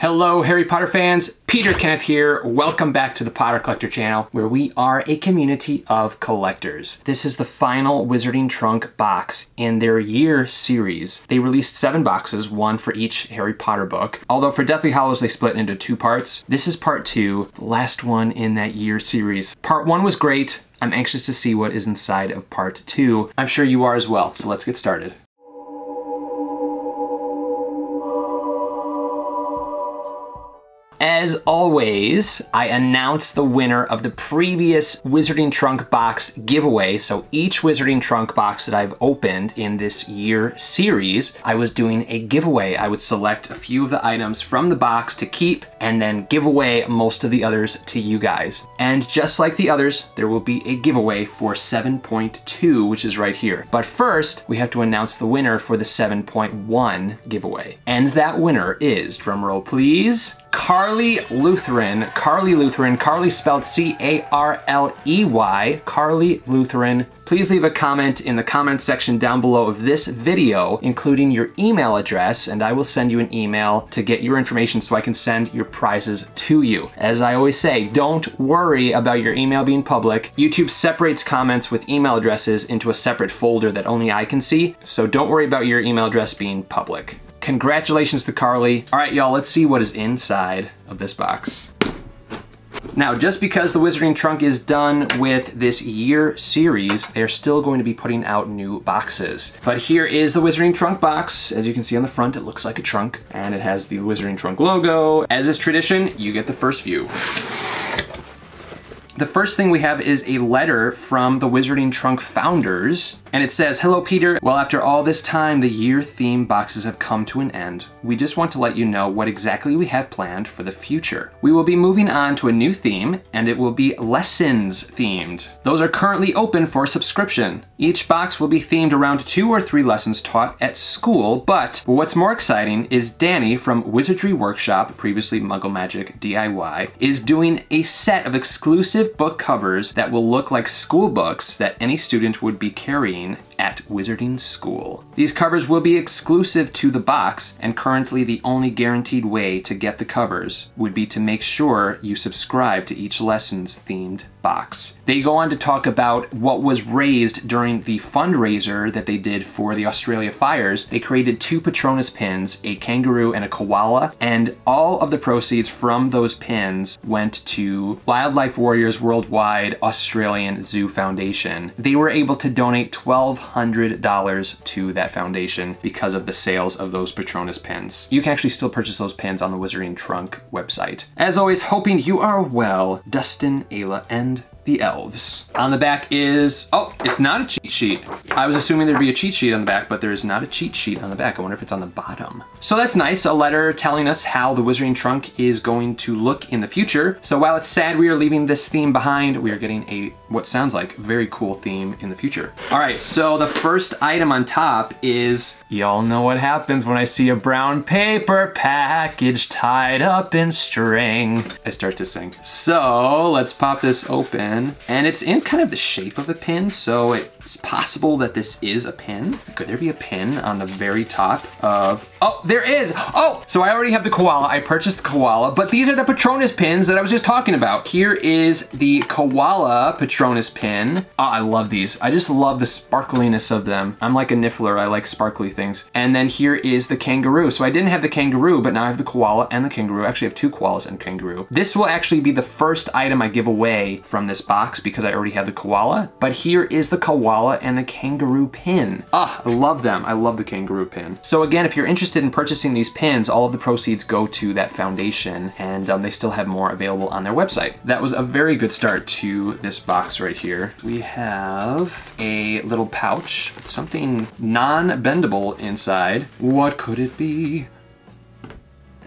Hello Harry Potter fans, Peter Kenneth here. Welcome back to the Potter Collector channel, where we are a community of collectors. This is the final Wizarding Trunk box in their year series. They released 7 boxes, one for each Harry Potter book. Although for Deathly Hallows they split into 2 parts. This is part 2, the last one in that year series. Part 1 was great. I'm anxious to see what is inside of part 2. I'm sure you are as well, so let's get started. As always, I announced the winner of the previous Wizarding Trunk box giveaway. So each Wizarding Trunk box that I've opened in this year series, I was doing a giveaway. I would select a few of the items from the box to keep and then give away most of the others to you guys. And just like the others, there will be a giveaway for 7.2, which is right here. But first, we have to announce the winner for the 7.1 giveaway. And that winner is, drumroll please, Carly Lutheran. Carly spelled C-A-R-L-E-Y, Carly Lutheran. Please leave a comment in the comment section down below of this video, including your email address, and I will send you an email to get your information so I can send your prizes to you. As I always say, don't worry about your email being public. YouTube separates comments with email addresses into a separate folder that only I can see, so don't worry about your email address being public. Congratulations to Carly. All right, y'all, let's see what is inside of this box. Now, just because the Wizarding Trunk is done with this year series, they're still going to be putting out new boxes. But here is the Wizarding Trunk box. As you can see on the front, it looks like a trunk, and it has the Wizarding Trunk logo. As is tradition, you get the first view. The first thing we have is a letter from the Wizarding Trunk founders, and it says, "Hello Peter, well after all this time the year theme boxes have come to an end. We just want to let you know what exactly we have planned for the future. We will be moving on to a new theme, and it will be lessons themed. Those are currently open for subscription. Each box will be themed around 2 or 3 lessons taught at school, but what's more exciting is Danny from Wizardry Workshop, previously Muggle Magic DIY, is doing a set of exclusive book covers that will look like school books that any student would be carrying at Wizarding School. These covers will be exclusive to the box, and currently the only guaranteed way to get the covers would be to make sure you subscribe to each lessons themed box." They go on to talk about what was raised during the fundraiser that they did for the Australia fires. They created 2 Petronas pins, a kangaroo and a koala, and all of the proceeds from those pins went to Wildlife Warriors Worldwide Australian Zoo Foundation. They were able to donate $1,200 to that foundation because of the sales of those Petronas pins. You can actually still purchase those pins on the Wizarding Trunk website. As always, hoping you are well, Dustin, Ayla, and the elves. On the back is, oh, it's not a cheat sheet. I was assuming there'd be a cheat sheet on the back, but there is not a cheat sheet on the back. I wonder if it's on the bottom. So that's nice, a letter telling us how the Wizarding Trunk is going to look in the future. So while it's sad we are leaving this theme behind, we are getting a, what sounds like, very cool theme in the future. All right, so the first item on top is, y'all know what happens when I see a brown paper package tied up in string. I start to sing. So let's pop this open. And it's in kind of the shape of a pin, so it's possible that this is a pin. Could there be a pin on the very top of, oh, there is! Oh, so I already have the koala, I purchased the koala, but these are the Petronas pins that I was just talking about. Here is the koala Petronas pin. Oh, I love these. I just love the sparkliness of them. I'm like a niffler, I like sparkly things. And then here is the kangaroo. So I didn't have the kangaroo, but now I have the koala and the kangaroo. I actually have 2 koalas and kangaroo. This will actually be the first item I give away from this box because I already have the koala, but here is the koala and the kangaroo pin. Ah, I love them. I love the kangaroo pin. So again, if you're interested in purchasing these pins, all of the proceeds go to that foundation, and they still have more available on their website. That was a very good start to this box right here. We have a little pouch with something non-bendable inside. What could it be?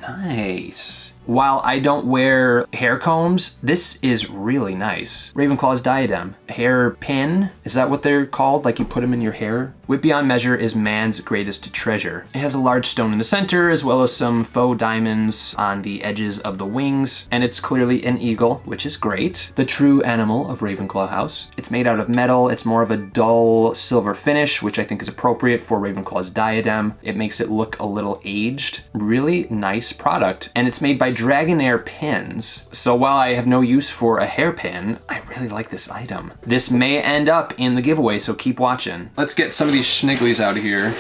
Nice. While I don't wear hair combs, this is really nice. Ravenclaw's diadem. Hair pin, is that what they're called? Like you put them in your hair? Wit beyond measure is man's greatest treasure. It has a large stone in the center, as well as some faux diamonds on the edges of the wings, and it's clearly an eagle, which is great. The true animal of Ravenclaw House. It's made out of metal. It's more of a dull silver finish, which I think is appropriate for Ravenclaw's diadem. It makes it look a little aged. Really nice product, and it's made by Dragonair Pins. So while I have no use for a hairpin, I really like this item. This may end up in the giveaway, so keep watching. Let's get some of these schnigglies out of here.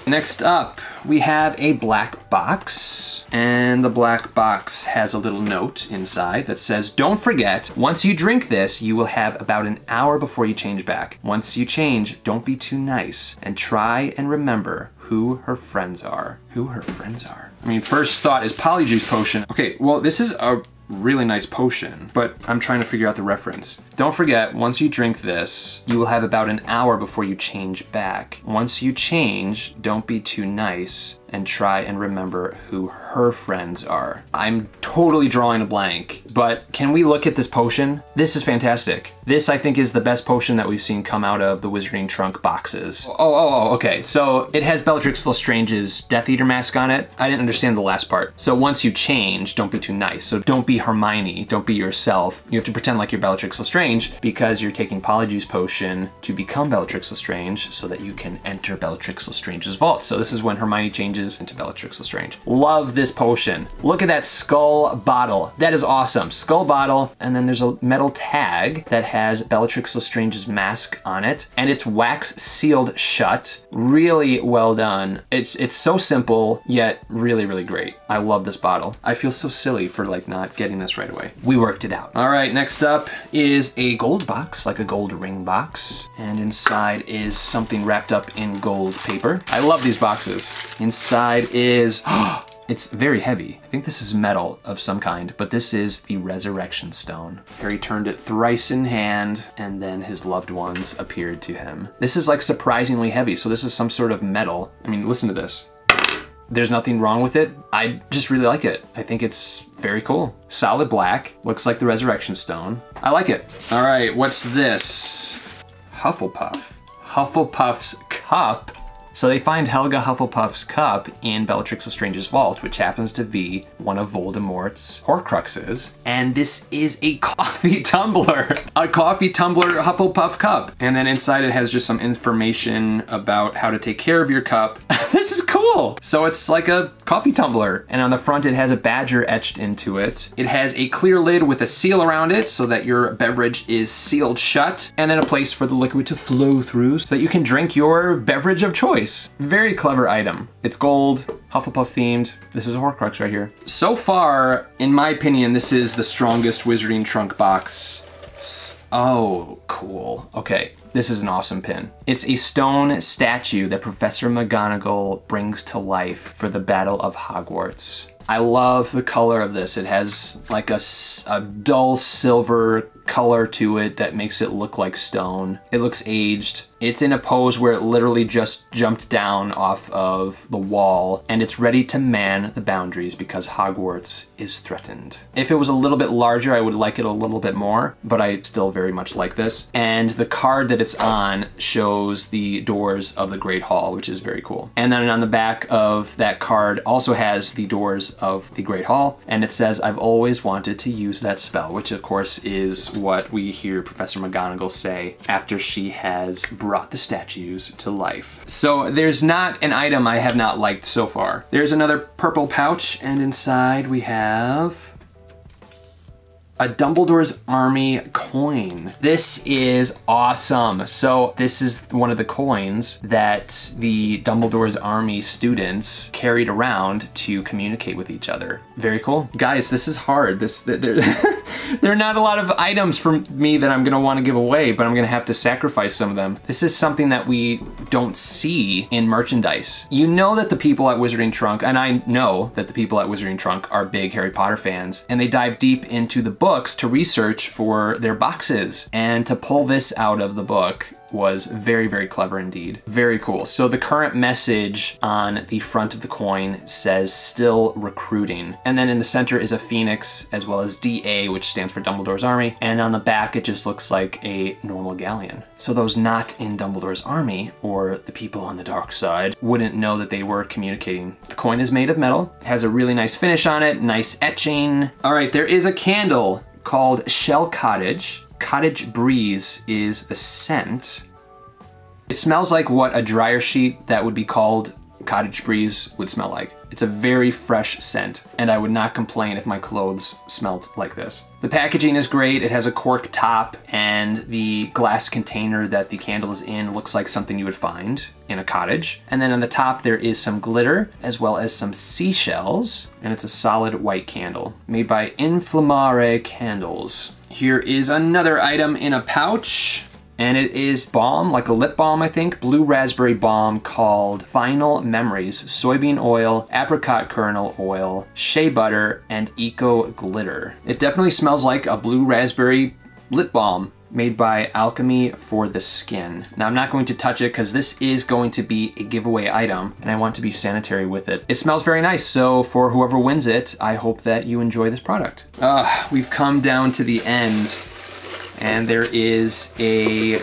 Next up, we have a black box, and the black box has a little note inside that says, don't forget, once you drink this, you will have about an hour before you change back. Once you change, don't be too nice, and try and remember who her friends are. Who her friends are. I mean, first thought is Polyjuice Potion. Okay, well, this is a really nice potion, but I'm trying to figure out the reference. Don't forget, once you drink this, you will have about an hour before you change back. Once you change, don't be too nice, and try and remember who her friends are. I'm totally drawing a blank, but can we look at this potion? This is fantastic. This, I think, is the best potion that we've seen come out of the Wizarding Trunk boxes. Okay. So it has Bellatrix Lestrange's Death Eater mask on it. I didn't understand the last part. So once you change, don't be too nice. So don't be Hermione, don't be yourself. You have to pretend like you're Bellatrix Lestrange because you're taking Polyjuice Potion to become Bellatrix Lestrange so that you can enter Bellatrix Lestrange's vault. So this is when Hermione changes into Bellatrix Lestrange. Love this potion. Look at that skull bottle. That is awesome. Skull bottle, and then there's a metal tag that has Bellatrix Lestrange's mask on it, and it's wax sealed shut. Really well done. It's so simple, yet really, really great. I love this bottle. I feel so silly for like not getting this right away. We worked it out. All right, next up is a gold box, like a gold ring box, and inside is something wrapped up in gold paper. I love these boxes. Inside is, it's very heavy. I think this is metal of some kind, but this is the Resurrection Stone. Harry turned it thrice in hand, and then his loved ones appeared to him. This is like surprisingly heavy, so this is some sort of metal. I mean, listen to this. There's nothing wrong with it. I just really like it. I think it's very cool. Solid black, looks like the Resurrection Stone. I like it. All right, what's this? Hufflepuff. Hufflepuff's cup. So they find Helga Hufflepuff's cup in Bellatrix Lestrange's vault, which happens to be one of Voldemort's Horcruxes. And this is a coffee tumbler. A coffee tumbler Hufflepuff cup. And then inside it has just some information about how to take care of your cup. This is cool. So it's like a coffee tumbler. And on the front it has a badger etched into it. It has a clear lid with a seal around it so that your beverage is sealed shut. And then a place for the liquid to flow through so that you can drink your beverage of choice. Very clever item. It's gold, Hufflepuff themed. This is a Horcrux right here. So far, in my opinion, this is the strongest Wizarding Trunk box. Oh, cool. Okay, this is an awesome pin. It's a stone statue that Professor McGonagall brings to life for the Battle of Hogwarts. I love the color of this. It has like a dull silver color to it that makes it look like stone. It looks aged. It's in a pose where it literally just jumped down off of the wall, and it's ready to man the boundaries because Hogwarts is threatened. If it was a little bit larger, I would like it a little bit more, but I still very much like this. And the card that it's on shows the doors of the Great Hall, which is very cool. And then on the back of that card also has the doors of the Great Hall, and it says, "I've always wanted to use that spell," which of course is what we hear Professor McGonagall say after she has brought the statues to life. So there's not an item I have not liked so far. There's another purple pouch, and inside we have a Dumbledore's Army coin. This is awesome. So this is one of the coins that the Dumbledore's Army students carried around to communicate with each other. Very cool. Guys, this is hard. There are not a lot of items for me that I'm gonna wanna give away, but I'm gonna have to sacrifice some of them. This is something that we don't see in merchandise. You know that the people at Wizarding Trunk, and I know that the people at Wizarding Trunk are big Harry Potter fans, and they dive deep into the books to research for their boxes. And to pull this out of the book was very, very clever indeed. Very cool. So the current message on the front of the coin says still recruiting. And then in the center is a phoenix as well as DA, which stands for Dumbledore's Army. And on the back, it just looks like a normal galleon. So those not in Dumbledore's army, or the people on the dark side, wouldn't know that they were communicating. The coin is made of metal, has a really nice finish on it, nice etching. All right, there is a candle called Shell Cottage. Cottage Breeze is the scent. It smells like what a dryer sheet that would be called Cottage Breeze would smell like. It's a very fresh scent, and I would not complain if my clothes smelled like this. The packaging is great. It has a cork top, and the glass container that the candle is in looks like something you would find in a cottage. And then on the top there is some glitter as well as some seashells, and it's a solid white candle made by Inflammare Candles. Here is another item in a pouch. And it is balm, like a lip balm, I think. Blue raspberry balm called Final Memories. Soybean oil, apricot kernel oil, shea butter, and eco glitter. It definitely smells like a blue raspberry lip balm made by Alchemy for the Skin. Now I'm not going to touch it because this is going to be a giveaway item and I want to be sanitary with it. It smells very nice, so for whoever wins it, I hope that you enjoy this product. We've come down to the end. And there is a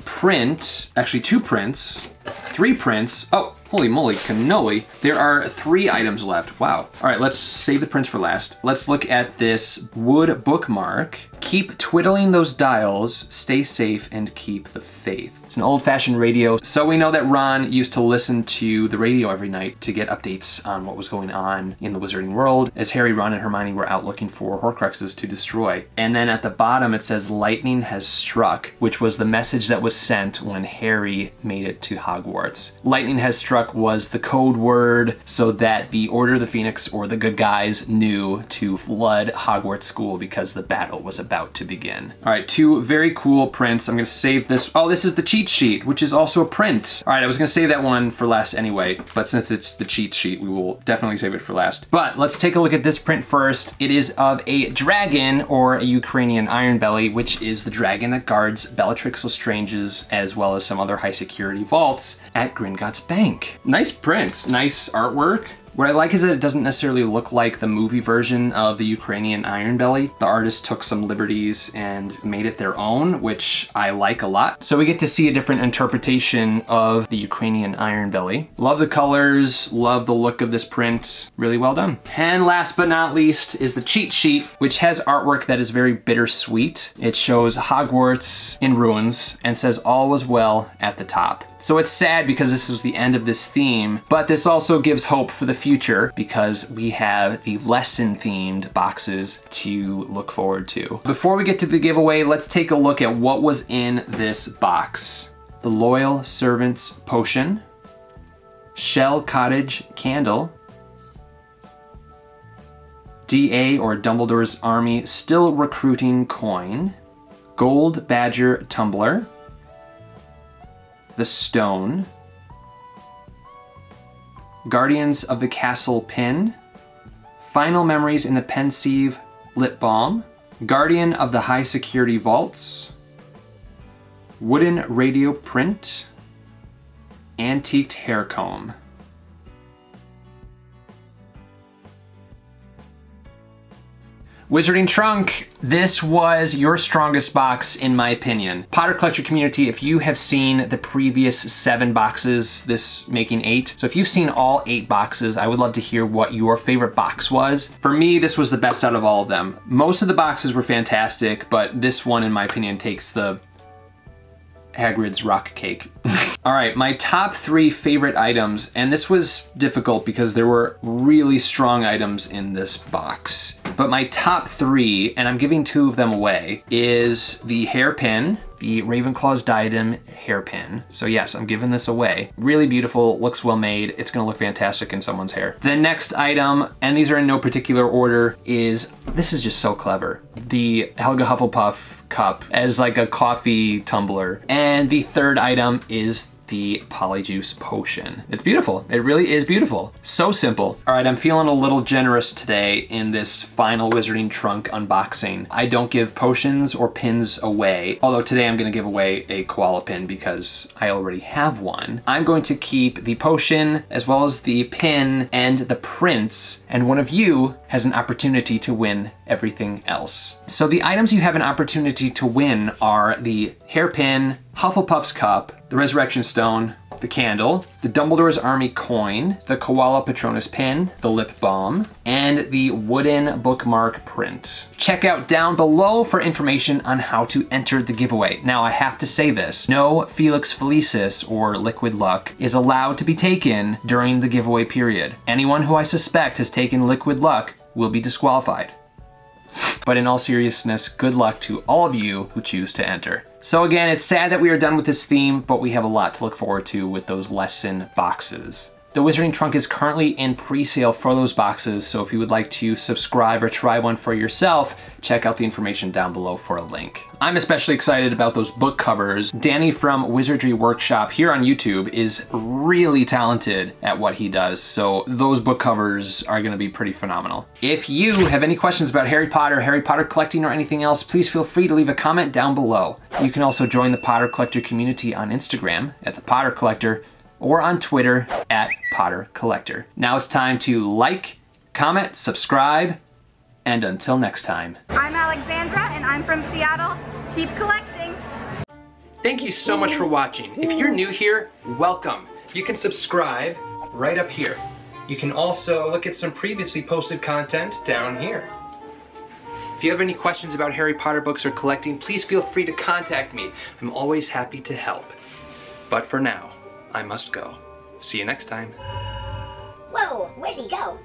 print, actually 2 prints, 3 prints. Oh, holy moly cannoli. There are 3 items left, wow. All right, let's save the prints for last. Let's look at this wood bookmark. Keep twiddling those dials, stay safe, and keep the faith. It's an old-fashioned radio, so we know that Ron used to listen to the radio every night to get updates on what was going on in the wizarding world, as Harry, Ron, and Hermione were out looking for Horcruxes to destroy. And then at the bottom it says, lightning has struck, which was the message that was sent when Harry made it to Hogwarts. Lightning has struck was the code word so that the Order of the Phoenix, or the good guys, knew to flood Hogwarts School because the battle was about to begin. All right, 2 very cool prints. I'm gonna save this. Oh, this is the cheat sheet, which is also a print. All right, I was gonna save that one for last anyway, but since it's the cheat sheet, we will definitely save it for last. But let's take a look at this print first. It is of a dragon, or a Ukrainian Iron Belly, which is the dragon that guards Bellatrix Lestrange's, as well as some other high security vaults at Gringotts Bank. Nice print, nice artwork. What I like is that it doesn't necessarily look like the movie version of the Ukrainian Iron Belly. The artist took some liberties and made it their own, which I like a lot. So we get to see a different interpretation of the Ukrainian Iron Belly. Love the colors, love the look of this print. Really well done. And last but not least is the cheat sheet, which has artwork that is very bittersweet. It shows Hogwarts in ruins and says all was well at the top. So it's sad because this was the end of this theme, but this also gives hope for the future because we have the lesson-themed boxes to look forward to. Before we get to the giveaway, let's take a look at what was in this box. The Loyal Servant's Potion, Shell Cottage Candle, DA or Dumbledore's Army Still Recruiting Coin, Gold Badger Tumbler, the Stone, Guardians of the Castle Pin, Final Memories in the Pensieve Lip Balm, Guardian of the High Security Vaults, Wooden Radio Print, Antiqued Hair Comb. Wizarding Trunk, this was your strongest box in my opinion. Potter Collector community, if you have seen the previous 7 boxes, this making 8, so if you've seen all 8 boxes, I would love to hear what your favorite box was. For me, this was the best out of all of them. Most of the boxes were fantastic, but this one, in my opinion, takes the Hagrid's rock cake. All right, my top 3 favorite items, and this was difficult because there were really strong items in this box. But my top 3, and I'm giving 2 of them away, is the hairpin, the Ravenclaw's Diadem hairpin. So yes, I'm giving this away. Really beautiful, looks well made. It's gonna look fantastic in someone's hair. The next item, and these are in no particular order, is, this is just so clever, the Helga Hufflepuff Cup as like a coffee tumbler. And the third item is the Polyjuice Potion. It's beautiful. It really is beautiful. So simple. All right, I'm feeling a little generous today in this final Wizarding Trunk unboxing. I don't give potions or pins away, although today I'm gonna give away a koala pin because I already have one. I'm going to keep the potion as well as the pin and the prints, and one of you has an opportunity to win everything else. So the items you have an opportunity to win are the hairpin, Hufflepuff's cup, the Resurrection Stone, the candle, the Dumbledore's Army coin, the koala Petronas pin, the lip balm, and the wooden bookmark print. Check out down below for information on how to enter the giveaway. Now I have to say this, no Felix Felicis or Liquid Luck is allowed to be taken during the giveaway period. Anyone who I suspect has taken Liquid Luck will be disqualified. But in all seriousness, good luck to all of you who choose to enter. So again, it's sad that we are done with this theme, but we have a lot to look forward to with those lesson boxes. The Wizarding Trunk is currently in pre-sale for those boxes, so if you would like to subscribe or try one for yourself, check out the information down below for a link. I'm especially excited about those book covers. Danny from Wizardry Workshop here on YouTube is really talented at what he does, so those book covers are gonna be pretty phenomenal. If you have any questions about Harry Potter collecting, or anything else, please feel free to leave a comment down below. You can also join the Potter Collector community on Instagram at The Potter Collector, or on Twitter at Potter Collector. Now it's time to like, comment, subscribe, and until next time. I'm Alexandra, and I'm from Seattle. Keep collecting. Thank you so much for watching. If you're new here, welcome. You can subscribe right up here. You can also look at some previously posted content down here. If you have any questions about Harry Potter books or collecting, please feel free to contact me. I'm always happy to help. But for now, I must go. See you next time. Whoa, where'd he go?